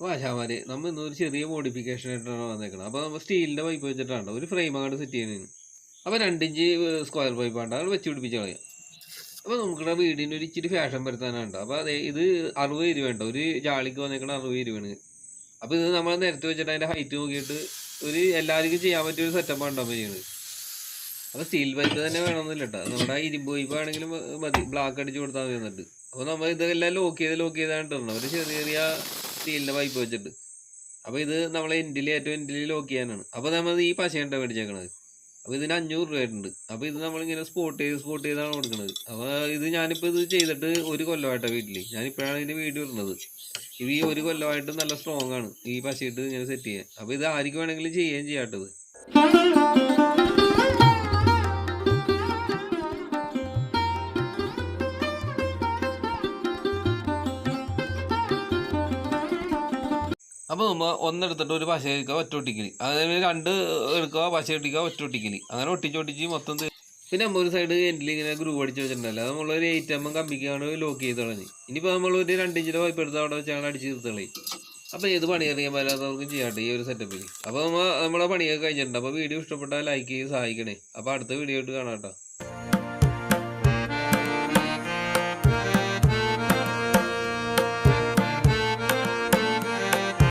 വാശാമാര് നമ്മൾ ഇന്നൊരു ചെറിയ മോഡിഫിക്കേഷൻ ആയിട്ടാണ് വന്നേക്കുന്നത്. അപ്പോൾ നമ്മൾ സ്റ്റീലിൻ്റെ പൈപ്പ് വെച്ചിട്ടാണ് ഒരു ഫ്രെയിം അങ്ങോട്ട് സെറ്റ് ചെയ്യുന്നതിന്. അപ്പോൾ 2 ഇഞ്ച് സ്ക്വയർ പൈപ്പാണ്ട് അത് വെച്ച് പിടിപ്പിച്ച് കളയാം. അപ്പോൾ നമുക്കിവിടെ വീടിന് ഒരു ഇച്ചിരി ഫാഷൻ വരുത്താനുണ്ട്. അപ്പോൾ അതെ ഇത് 60 രൂപ ഉണ്ട്, ഒരു ജാളിക്ക് വന്നേക്കണ 60 രൂപയാണ്. അപ്പോൾ ഇത് നമ്മൾ നിരത്തി വെച്ചിട്ട് അതിൻ്റെ ഹൈറ്റ് നോക്കിയിട്ട് ഒരു എല്ലാവർക്കും ചെയ്യാൻ പറ്റിയ ഒരു സെറ്റപ്പ് ഉണ്ടാകുമ്പോൾ ചെയ്യുന്നത്. അപ്പോൾ സ്റ്റീൽ പൈപ്പ് തന്നെ വേണമെന്നില്ല കേട്ടോ, നമ്മുടെ ഇരുമ്പ് പൈപ്പ് ആണെങ്കിലും മതി, ബ്ലാക്ക് അടിച്ച് കൊടുത്താൽ മതി. എന്നിട്ട് അപ്പോൾ നമ്മൾ ഇതെല്ലാം ലോക്ക് ചെയ്താണ് ഇടണം, ഒരു ചെറിയ ചെറിയ സ്റ്റീലിൻ്റെ പൈപ്പ് വെച്ചിട്ട്. അപ്പോൾ ഇത് നമ്മളെ ഏറ്റവും എൻഡിൽ ലോക്ക് ചെയ്യാനാണ്. അപ്പോൾ നമ്മൾ ഈ പശയുണ്ട മേടിച്ചേക്കണത്. അപ്പോൾ ഇതിന് 500 രൂപ ആയിട്ടുണ്ട്. അപ്പോൾ ഇത് നമ്മളിങ്ങനെ സ്പോട്ട് ചെയ്താണ് കൊടുക്കുന്നത്. അപ്പോൾ ഇത് ഞാനിപ്പോൾ ഇത് ചെയ്തിട്ട് 1 കൊല്ലമായിട്ടാണ് വീട്ടിൽ, ഞാനിപ്പോഴാണ് ഇതിൻ്റെ വീഡിയോ ഇടുന്നത്. ഇത് ഈ 1 കൊല്ലമായിട്ട് നല്ല സ്ട്രോങ് ആണ് ഈ പശയിട്ട് ഇങ്ങനെ സെറ്റ് ചെയ്യാൻ. അപ്പോൾ ഇത് ആർക്ക് വേണമെങ്കിലും ചെയ്യുകയും ചെയ്യാട്ടത്. അപ്പോൾ നമ്മൾ ഒന്നെടുത്തിട്ട് ഒരു പശ എടുക്കുക ഒറ്റൊട്ടിക്കൽ, അതായത് 2 എടുക്കുക പശ ഒട്ടിക്കുക ഒറ്റൊട്ടിക്കൽ, അങ്ങനെ ഒട്ടിച്ചൊട്ടിച്ച് മൊത്തം. പിന്നെ നമ്മൾ ഒരു സൈഡ് എൻഡിൽ ഇങ്ങനെ ഗ്രൂ അടിച്ച് വെച്ചിട്ടുണ്ടല്ലോ, അത് നമ്മളൊരു 8mm കമ്പിക്കാണ് ലോക്ക് ചെയ്ത് കളഞ്ഞ്. ഇനിയിപ്പോൾ നമ്മളൊരു 2 ഇഞ്ചിൻ്റെ പൈപ്പ് എടുത്ത് അവിടെ വെച്ചാണ് അടിച്ച് തീർത്തളി. അപ്പോൾ ഏത് പണിയറിയാൻ പറ്റാത്തവർക്കും ചെയ്യാട്ടെ ഈ ഒരു സെറ്റപ്പിൽ. അപ്പോൾ നമ്മളെ പണിയൊക്കെ കഴിഞ്ഞിട്ടുണ്ട്. അപ്പോൾ വീഡിയോ ഇഷ്ടപ്പെട്ടാൽ ലൈക്ക് ചെയ്ത് സഹായിക്കണേ. അപ്പോൾ അടുത്ത വീഡിയോ ആയിട്ട് കാണാം കേട്ടോ.